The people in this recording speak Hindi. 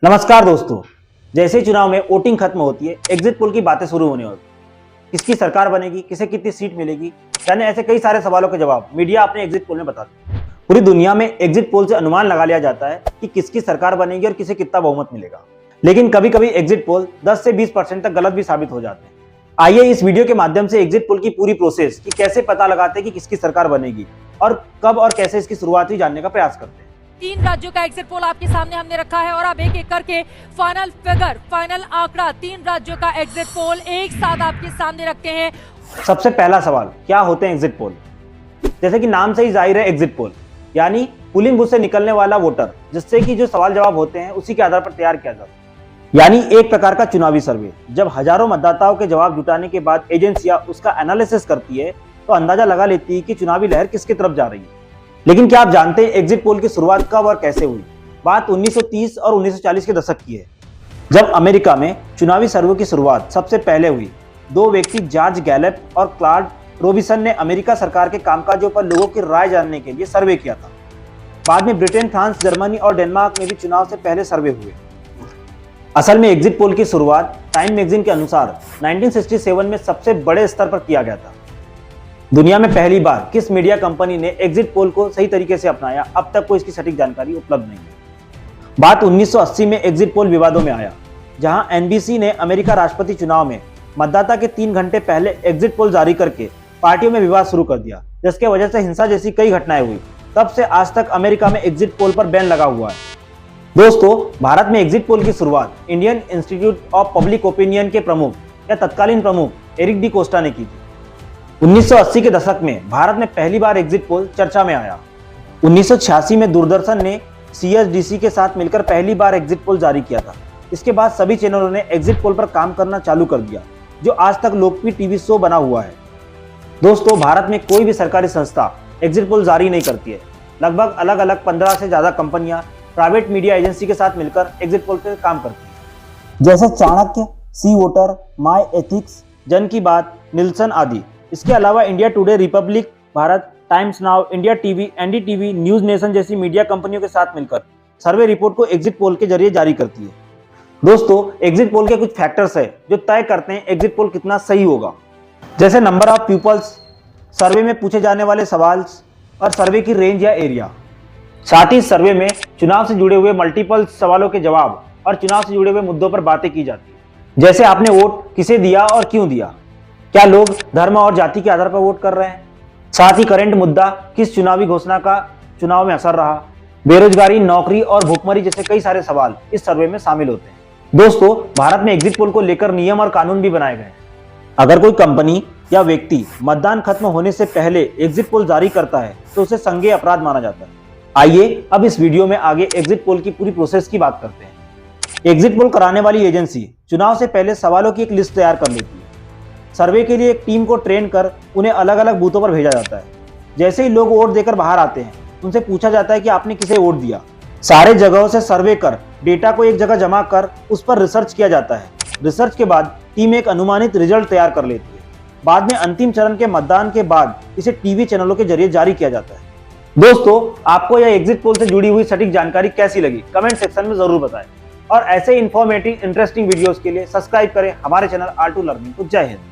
नमस्कार दोस्तों। जैसे ही चुनाव में वोटिंग खत्म होती है, एग्जिट पोल की बातें शुरू होने होती है। किसकी सरकार बनेगी, किसे कितनी सीट मिलेगी, यानी ऐसे कई सारे सवालों के जवाब मीडिया अपने एग्जिट पोल में बताती है। पूरी दुनिया में एग्जिट पोल से अनुमान लगा लिया जाता है कि किसकी सरकार बनेगी और किसे कितना बहुमत मिलेगा। लेकिन कभी कभी एग्जिट पोल 10 से 20% तक गलत भी साबित हो जाते हैं। आइए इस वीडियो के माध्यम से एग्जिट पोल की पूरी प्रोसेस कि कैसे पता लगाते हैं कि किसकी सरकार बनेगी और कब और कैसे इसकी शुरुआत हुई जानने का प्रयास करते हैं। 3 राज्यों का एग्जिट पोल आपके सामने हमने रखा है और अब एक एक करके फाइनल फिगर, फाइनल आंकड़ा 3 राज्यों का एग्जिट पोल एक साथ आपके सामने रखते हैं। सबसे पहला सवाल, क्या होते हैं एग्जिट पोल? जैसे कि नाम से ही जाहिर है, एग्जिट पोल यानी पोलिंग बूथ से निकलने वाला वोटर, जिससे कि जो सवाल जवाब होते हैं उसी के आधार पर तैयार किया जाता है। यानी एक प्रकार का चुनावी सर्वे। जब हजारों मतदाताओं के जवाब जुटाने के बाद एजेंसियां उसका एनालिसिस करती है तो अंदाजा लगा लेती है कि चुनावी लहर किसकी तरफ जा रही है। लेकिन क्या आप जानते हैं एग्जिट पोल की शुरुआत कब और कैसे हुई? बात 1930 और 1940 के दशक की है, जब अमेरिका में चुनावी सर्वे की शुरुआत सबसे पहले हुई। दो व्यक्ति जॉर्ज गैलेप और क्लॉड रॉबिन्सन ने अमेरिका सरकार के कामकाजों पर लोगों की राय जानने के लिए सर्वे किया था। बाद में ब्रिटेन, फ्रांस, जर्मनी और डेनमार्क में भी चुनाव से पहले सर्वे हुए। असल में एग्जिट पोल की शुरुआत टाइम मैगजीन के अनुसार 1967 में सबसे बड़े स्तर पर किया गया था। दुनिया में पहली बार किस मीडिया कंपनी ने एग्जिट पोल को सही तरीके से अपनाया, अब तक कोई इसकी सटीक जानकारी उपलब्ध नहीं है। बात 1980 में एग्जिट पोल विवादों में आया, जहां एनबीसी ने अमेरिका राष्ट्रपति चुनाव में मतदाता के 3 घंटे पहले एग्जिट पोल जारी करके पार्टियों में विवाद शुरू कर दिया, जिसके वजह से हिंसा जैसी कई घटनाएं हुई। तब से आज तक अमेरिका में एग्जिट पोल पर बैन लगा हुआ है। दोस्तों, भारत में एग्जिट पोल की शुरुआत Indian institute of public opinion के प्रमुख या तत्कालीन प्रमुख एरिक डी कोस्टा ने की थी। 1980 के दशक में भारत में पहली बार एग्जिट पोल चर्चा में आया। 1986 में दूरदर्शन ने सीएसडीसी के साथ मिलकर पहली बार एग्जिट पोल जारी किया था। इसके बाद सभी चैनलों ने एग्जिट पोल पर काम करना चालू कर दिया, जो आज तक लोकप्रिय टीवी शो बना हुआ है। दोस्तों, भारत में कोई भी सरकारी संस्था एग्जिट पोल जारी नहीं करती है। लगभग अलग अलग 15 से ज्यादा कंपनियां प्राइवेट मीडिया एजेंसी के साथ मिलकर एग्जिट पोल पर काम करती है, जैसे चाणक्य, सी वोटर, माई एथिक्स, जन की बात, निल्सन आदि। इसके अलावा India today, Republic Bharat, times now, India TV, NDTV, news nation जैसी मीडिया कंपनियों के साथ मिलकर सर्वे रिपोर्ट को एग्जिट पोल के जरिए जारी करती है। दोस्तों, एग्जिट पोल के कुछ फैक्टर्स है जो तय करते हैं एग्जिट पोल कितना सही होगा, जैसे नंबर ऑफ पीपल्स, सर्वे में पूछे जाने वाले सवाल और सर्वे की रेंज या एरिया। साथ ही सर्वे में चुनाव से जुड़े हुए मल्टीपल सवालों के जवाब और चुनाव से जुड़े हुए मुद्दों पर बातें की जाती है, जैसे आपने वोट किसे दिया और क्यों दिया, क्या लोग धर्म और जाति के आधार पर वोट कर रहे हैं, साथ ही करंट मुद्दा, किस चुनावी घोषणा का चुनाव में असर रहा, बेरोजगारी, नौकरी और भुखमरी जैसे कई सारे सवाल इस सर्वे में शामिल होते हैं। दोस्तों, भारत में एग्जिट पोल को लेकर नियम और कानून भी बनाए गए हैं। अगर कोई कंपनी या व्यक्ति मतदान खत्म होने से पहले एग्जिट पोल जारी करता है तो उसे संज्ञेय अपराध माना जाता है। आइए अब इस वीडियो में आगे एग्जिट पोल की पूरी प्रोसेस की बात करते हैं। एग्जिट पोल कराने वाली एजेंसी चुनाव से पहले सवालों की एक लिस्ट तैयार कर लेती है। सर्वे के लिए एक टीम को ट्रेन कर उन्हें अलग अलग बूथों पर भेजा जाता है। जैसे ही लोग वोट देकर बाहर आते हैं, उनसे पूछा जाता है कि आपने किसे वोट दिया। सारे जगहों से सर्वे कर डेटा को एक जगह जमा कर उस पर रिसर्च किया जाता है। रिसर्च के बाद टीम एक अनुमानित रिजल्ट तैयार कर लेती है। बाद में अंतिम चरण के मतदान के बाद इसे टीवी चैनलों के जरिए जारी किया जाता है। दोस्तों, आपको यह एग्जिट पोल से जुड़ी हुई सटीक जानकारी कैसी लगी, कमेंट सेक्शन में जरूर बताएं। और ऐसे इंफॉर्मेटिव इंटरेस्टिंग वीडियोस के लिए सब्सक्राइब करें हमारे चैनल R2 लर्निंग को। जय हिंद।